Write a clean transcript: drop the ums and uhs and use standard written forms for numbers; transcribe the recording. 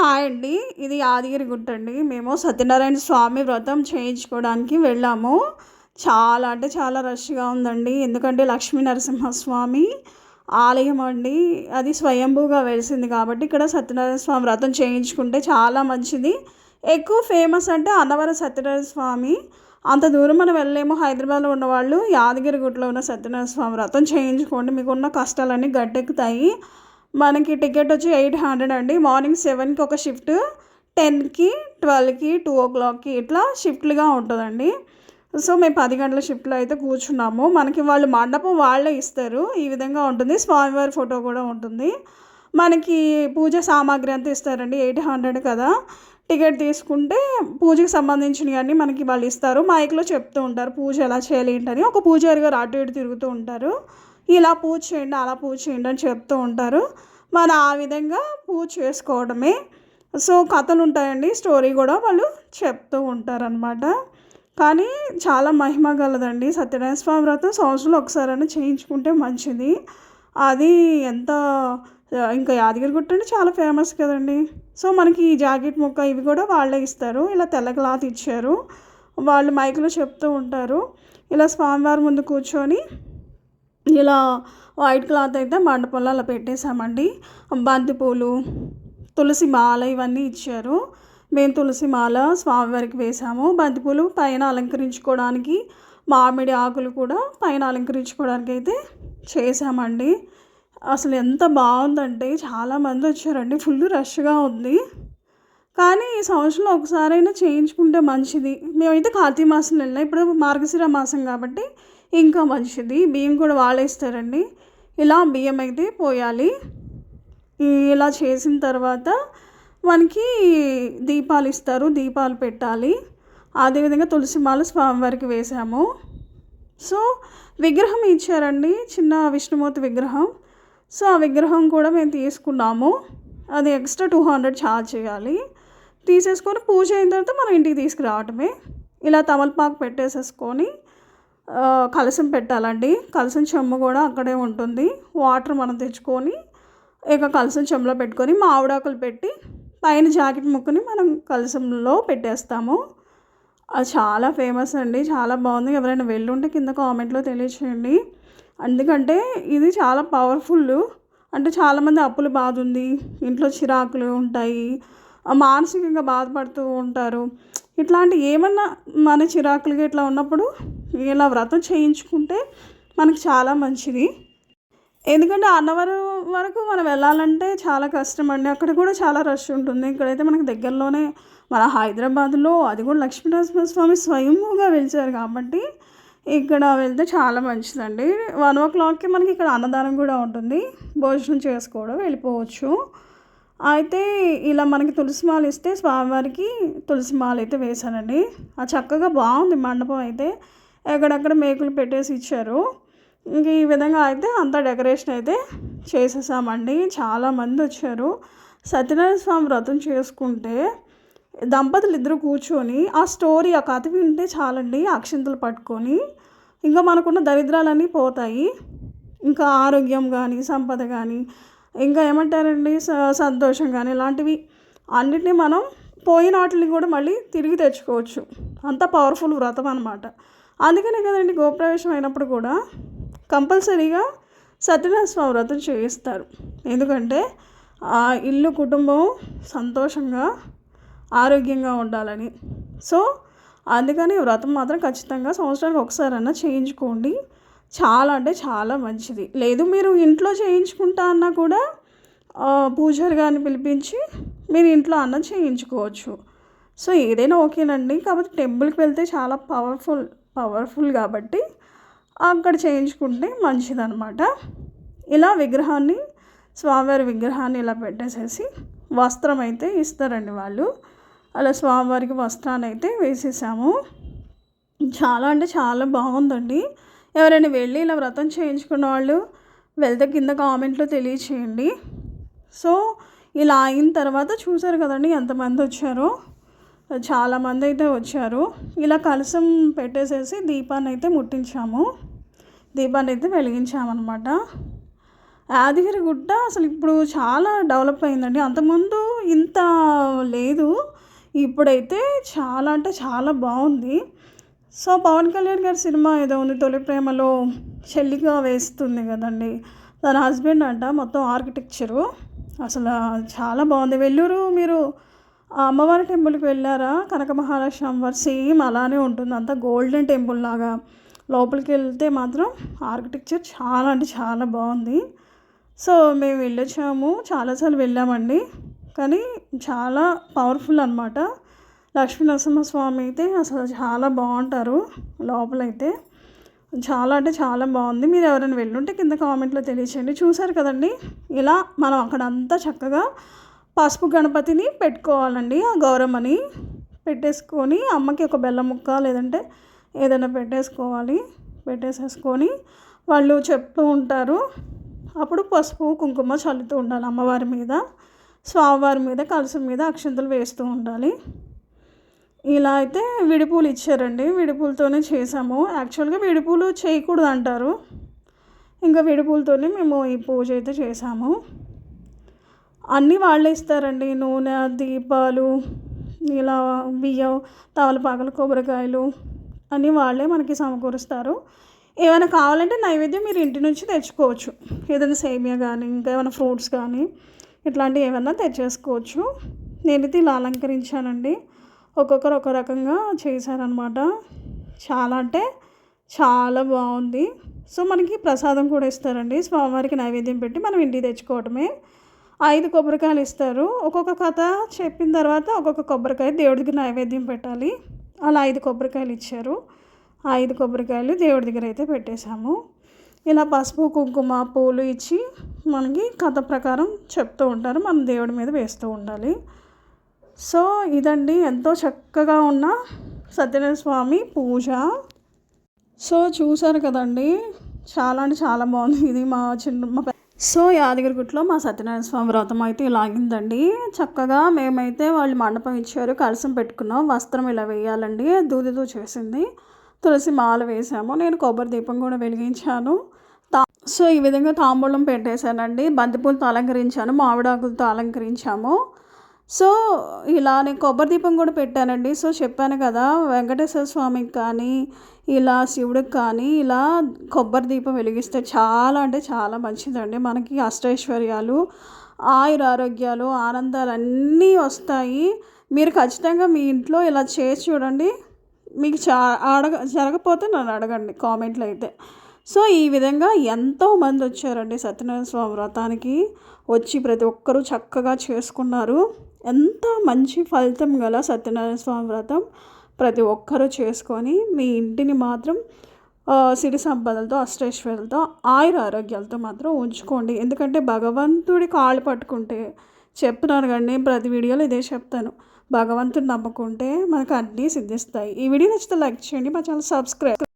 Hi అండి. ఇది యాదగిరిగుట్ట అండి. మేము సత్యనారాయణ స్వామి వ్రతం చేయించుకోవడానికి వెళ్ళాము. చాలా అంటే చాలా రష్‌గా ఉందండి. ఎందుకంటే లక్ష్మీ నరసింహస్వామి ఆలయం అండి. అది స్వయంభూగా వెలిసింది కాబట్టి ఇక్కడ సత్యనారాయణ స్వామి వ్రతం చేయించుకుంటే చాలా మంచిది. ఎక్కువ ఫేమస్ అంటే అన్నవరం సత్యనారాయణ స్వామి. అంత దూరం మనం వెళ్ళలేము. హైదరాబాద్‌లో ఉన్నవాళ్ళు యాదగిరిగుట్టలో ఉన్న సత్యనారాయణ స్వామి వ్రతం చేయించుకోండి. మీకున్న కష్టాలన్నీ గట్టెక్కుతాయి. మనకి టికెట్ వచ్చి 800 అండి. మార్నింగ్ 7కి ఒక షిఫ్ట్, 10కి, 12కి, 2 ఇట్లా షిఫ్ట్లుగా ఉంటుందండి. సో మేము 10 గంటల షిఫ్ట్లో అయితే కూర్చున్నాము. మనకి వాళ్ళు మండపం వాళ్ళే ఇస్తారు. ఈ విధంగా ఉంటుంది. స్వామివారి ఫోటో కూడా ఉంటుంది. మనకి పూజ సామాగ్రి అంతా ఇస్తారండి. 800 కదా, టికెట్ తీసుకుంటే పూజకి సంబంధించినవి అన్నీ మనకి వాళ్ళు ఇస్తారు. మైక్లో చెప్తూ ఉంటారు పూజ ఎలా చేయాలి ఏంటని. ఒక పూజారి గారు అటు ఇటు తిరుగుతూ ఉంటారు. ఇలా పూజ చేయండి, అలా పూజ చేయండి అని చెప్తూ ఉంటారు. మనం ఆ విధంగా పూజ చేసుకోవడమే. సో కథలు ఉంటాయండి, స్టోరీ కూడా వాళ్ళు చెప్తూ ఉంటారనమాట. కానీ చాలా మహిమ గలదండి సత్యనారాయణ స్వామి వ్రతం. సంవత్సరంలో ఒకసారైనా చేయించుకుంటే మంచిది. అది ఎంత ఇంకా యాదగిరిగుట్ట అంటే చాలా ఫేమస్ కదండి. సో మనకి ఈ జాకెట్ ముక్క ఇవి కూడా వాళ్ళే ఇస్తారు. ఇలా తెల్ల క్లాత్ ఇచ్చారు. వాళ్ళు మైక్లో చెప్తూ ఉంటారు. ఇలా స్వామివారి ముందు కూర్చొని ఇలా వైట్ క్లాత్ అయితే మండపంలో అలా పెట్టేశామండి. బంతిపూలు, తులసి మాల ఇవన్నీ ఇచ్చారు. మేము తులసి మాల స్వామివారికి వేసాము. బంతిపూలు పైన అలంకరించుకోవడానికి, మామిడి ఆకులు కూడా పైన అలంకరించుకోవడానికి అయితే చేసామండి. అసలు ఎంత బాగుందంటే చాలామంది వచ్చారండి. ఫుల్ రష్గా ఉంది. కానీ ఈ సంవత్సరంలో ఒకసారైనా చేయించుకుంటే మంచిది. మేమైతే కార్తీక మాసంలో వెళ్ళినాం. ఇప్పుడు మార్గశిర మాసం కాబట్టి ఇంకా మంచిది. బియ్యం కూడా వాళ్ళే ఇస్తారండి. ఇలా బియ్యం అయితే పోయాలి. ఇలా చేసిన తర్వాత మనకి దీపాలు ఇస్తారు. దీపాలు పెట్టాలి. అదేవిధంగా తులసి మాల స్వామివారికి వేసాము. సో విగ్రహం ఇచ్చారండి, చిన్న విష్ణుమూర్తి విగ్రహం. సో ఆ విగ్రహం కూడా మేము తీసుకున్నాము. అది ఎక్స్ట్రా 200 ఛార్జ్ చేయాలి. తీసేసుకొని పూజ అయిన తర్వాత మనం ఇంటికి తీసుకురావటమే. ఇలా తమలపాకు పెట్టేసేసుకొని కలశం పెట్టాలండి. కలశం చెంబు కూడా అక్కడే ఉంటుంది. వాటర్ మనం తెచ్చుకొని ఇక కలశం చెంబులో పెట్టుకొని మామిడాకులు పెట్టి పైన జాకెట్ ముక్కని మనం కలశంలో పెట్టేస్తాము. అది చాలా ఫేమస్ అండి, చాలా బాగుంది. ఎవరైనా వెళ్ళుంటే కింద కామెంట్లో తెలియచేయండి. ఎందుకంటే ఇది చాలా పవర్ఫుల్. అంటే చాలామంది అప్పుల బాధ ఉంది, ఇంట్లో చిరాకులు ఉంటాయి, మానసికంగా బాధపడుతూ ఉంటారు. ఇట్లాంటి ఏమన్నా మన చిరాకులుగా ఇట్లా ఉన్నప్పుడు ఇలా వ్రతం చేయించుకుంటే మనకు చాలా మంచిది. ఎందుకంటే అన్నవరం వరకు మనం వెళ్ళాలంటే చాలా కష్టం అండి. అక్కడ కూడా చాలా రష్ ఉంటుంది. ఇక్కడైతే మనకు దగ్గరలోనే మన హైదరాబాద్లో అది కూడా లక్ష్మీనరసింహస్వామి స్వయంగా వెలిచారు కాబట్టి ఇక్కడ వెళ్తే చాలా మంచిదండి. 1 o'clockకి మనకి ఇక్కడ అన్నదానం కూడా ఉంటుంది. భోజనం చేసుకోవడం వెళ్ళిపోవచ్చు. అయితే ఇలా మనకి తులసిమాల ఇస్తే స్వామివారికి తులసిమాల అయితే వేశానండి. అది చక్కగా బాగుంది. మండపం అయితే ఎక్కడెక్కడ మేకులు పెట్టేసి ఇచ్చారు. ఇంక ఈ విధంగా అయితే అంతా డెకరేషన్ అయితే చేసేసామండి. చాలామంది వచ్చారు. సత్యనారాయణ స్వామి వ్రతం చేసుకుంటే దంపతులు ఇద్దరు కూర్చొని ఆ స్టోరీ, ఆ కథ వింటే చాలండి. అక్షింతలు పట్టుకొని ఇంకా మనకున్న దరిద్రాలన్నీ పోతాయి. ఇంకా ఆరోగ్యం కానీ, సంపద కానీ, ఇంకా ఏమంటారండి సంతోషం కానీ, ఇలాంటివి అన్నిటినీ మనం పోయిన వాటిని కూడా మళ్ళీ తిరిగి తెచ్చుకోవచ్చు. అంత పవర్ఫుల్ వ్రతం అనమాట. అందుకనే కదండి గృహప్రవేశం అయినప్పుడు కూడా కంపల్సరీగా సత్యనారాయణ స్వామి వ్రతం చేయిస్తారు. ఎందుకంటే ఆ ఇల్లు, కుటుంబం సంతోషంగా ఆరోగ్యంగా ఉండాలని. సో అందుకని వ్రతం మాత్రం ఖచ్చితంగా సంవత్సరానికి ఒకసారైనా చేయించుకోండి. చాలా అంటే చాలా మంచిది. లేదు మీరు ఇంట్లో చేయించుకుంటా అన్నా కూడా పూజారి గారిని పిలిపించి మీరు ఇంట్లో అన్న చేయించుకోవచ్చు. సో ఏదైనా ఓకేనండి. కాబట్టి టెంపుల్కి వెళ్తే చాలా పవర్ఫుల్ కాబట్టి అక్కడ చేయించుకుంటే మంచిదన్నమాట. ఇలా విగ్రహాన్ని, స్వామివారి విగ్రహాన్ని ఇలా పెట్టేసేసి వస్త్రం అయితే ఇస్తారండి వాళ్ళు. అలా స్వామివారికి వస్త్రాన్ని అయితే వేసేసాము. చాలా అంటే చాలా బాగుందండి. ఎవరైనా వెళ్ళి ఇలా వ్రతం చేయించుకున్న వాళ్ళు వెళ్తే కింద కామెంట్లో తెలియచేయండి. సో ఇలా అయిన తర్వాత చూసారు కదండి ఎంతమంది వచ్చారో. చాలామంది అయితే వచ్చారు. ఇలా కలశం పెట్టేసేసి దీపాన్ని అయితే ముట్టించాము. దీపాన్ని అయితే వెలిగించామన్నమాట. యాదగిరిగుట్ట అసలు ఇప్పుడు చాలా డెవలప్ అయిందండి. అంతకుముందు ఇంత లేదు. ఇప్పుడైతే చాలా అంటే చాలా బాగుంది. సో పవన్ కళ్యాణ్ గారి సినిమా ఏదో ఉంది, తొలి ప్రేమలో చెల్లిగా వేస్తుంది కదండి, తన హస్బెండ్ అంట మొత్తం ఆర్కిటెక్చరు. అసలు చాలా బాగుంది. వెల్లూరు మీరు ఆ అమ్మవారి టెంపుల్కి వెళ్ళారా? కనక మహాలక్ష్మి అమ్మవారు సేమ్ అలానే ఉంటుంది, అంతా గోల్డెన్ టెంపుల్ లాగా. లోపలికి వెళ్తే మాత్రం ఆర్కిటెక్చర్ చాలా అంటే చాలా బాగుంది. సో మేము వెళ్ళొచ్చాము, చాలాసార్లు వెళ్ళామండి. కానీ చాలా పవర్ఫుల్ అనమాట. లక్ష్మీ నరసింహస్వామి అయితే అసలు చాలా బాగుంటారు లోపలైతే. చాలా అంటే చాలా బాగుంది. మీరు ఎవరైనా వెళ్ళుంటే కింద కామెంట్లో తెలియచేయండి. చూసారు కదండి, ఇలా మనం అక్కడంతా చక్కగా పసుపు గణపతిని పెట్టుకోవాలండి. ఆ గౌరమ్మని పెట్టేసుకొని అమ్మకి ఒక బెల్లం ముక్క లేదంటే ఏదైనా పెట్టేసేసుకొని వాళ్ళు చెప్తూ ఉంటారు. అప్పుడు పసుపు కుంకుమ చల్లుతూ ఉండాలి అమ్మవారి మీద, స్వామివారి మీద, కలశం మీద అక్షంతలు వేస్తూ ఉండాలి. ఇలా అయితే విడిపూలు ఇచ్చారండి, విడిపూలతోనే చేసాము. యాక్చువల్గా విడిపూలు చేయకూడదు అంటారు, ఇంకా విడిపూలతోనే మేము ఈ పూజ అయితే చేసాము. అన్నీ వాళ్ళే ఇస్తారండి, నూనె, దీపాలు, ఇలా బియ్యం, తమలపాకులు, కొబ్బరికాయలు అన్నీ వాళ్ళే మనకి సమకూరుస్తారు. ఏమైనా కావాలంటే నైవేద్యం మీరు ఇంటి నుంచి తెచ్చుకోవచ్చు, ఏదైనా సేమియా కానీ ఇంకా ఏమైనా ఫ్రూట్స్ కానీ ఇట్లాంటివి ఏమైనా తెచ్చేసుకోవచ్చు. నేనైతే ఇలా అలంకరించానండి. ఒక్కొక్కరు ఒక రకంగా చేశారనమాట. చాలా అంటే చాలా బాగుంది. సో మనకి ప్రసాదం కూడా ఇస్తారండి, స్వామివారికి నైవేద్యం పెట్టి మనం ఇంటికి తెచ్చుకోవటమే. 5 కొబ్బరికాయలు ఇస్తారు. ఒక్కొక్క కథ చెప్పిన తర్వాత ఒక్కొక్క కొబ్బరికాయ దేవుడికి నైవేద్యం పెట్టాలి. అలా 5 కొబ్బరికాయలు ఇచ్చారు. 5 కొబ్బరికాయలు దేవుడి దగ్గర అయితే పెట్టేశాము. ఇలా పసుపు కుంకుమ పూలు ఇచ్చి మనకి కథ ప్రకారం చెప్తూ ఉంటారు, మనం దేవుడి మీద వేస్తూ ఉండాలి. సో ఇదండి ఎంతో చక్కగా ఉన్న సత్యనారాయణ స్వామి పూజ. సో చూసారు కదండి, చాలా అంటే చాలా బాగుంది. ఇది సో యాదగిరిగుట్టలో మా సత్యనారాయణ స్వామి వ్రతం అయితే ఇలాగిందండి. చక్కగా మేమైతే వాళ్ళు మండపం ఇచ్చారు, కలసం పెట్టుకున్నాం, వస్త్రం ఇలా వేయాలండి, దూదితో చేసింది, తులసి మాల వేసాము, నేను కొబ్బరి దీపం కూడా వెలిగించాను. సో ఈ విధంగా తాంబూలం పెట్టేశానండి, బంతిపూలతో అలంకరించాను, మామిడాకులతో అలంకరించాము. సో ఇలా నేను కొబ్బరి దీపం కూడా పెట్టానండి. సో చెప్పాను కదా, వెంకటేశ్వర స్వామికి కానీ ఇలా శివుడికి కానీ ఇలా కొబ్బరి దీపం వెలిగిస్తే చాలా అంటే చాలా మంచిదండి. మనకి అష్టైశ్వర్యాలు, ఆయురారోగ్యాలు, ఆనందాలు అన్నీ వస్తాయి. మీరు ఖచ్చితంగా మీ ఇంట్లో ఇలా చేసి చూడండి. మీకు జరగకపోతే నన్ను అడగండి కామెంట్లో అయితే. సో ఈ విధంగా ఎంతోమంది వచ్చారండి సత్యనారాయణ స్వామి వ్రతానికి. వచ్చి ప్రతి ఒక్కరూ చక్కగా చేసుకున్నారు. ఎంత మంచి ఫలితం గల సత్యనారాయణ స్వామి వ్రతం. ప్రతి ఒక్కరూ చేసుకొని మీ ఇంటిని మాత్రం సిరి సంపదలతో, అష్టైశ్వర్యాలతో, ఆయుర ఆరోగ్యాలతో మాత్రం ఉంచుకోండి. ఎందుకంటే భగవంతుడి కాళ్ళు పట్టుకుంటే, చెప్తున్నాను కానీ నేను ప్రతి వీడియోలో ఇదే చెప్తాను, భగవంతుడిని నమ్ముకుంటే మనకు అన్నీ సిద్ధిస్తాయి. ఈ వీడియో నచ్చితే లైక్ చేయండి, మా ఛానల్ సబ్స్క్రైబ్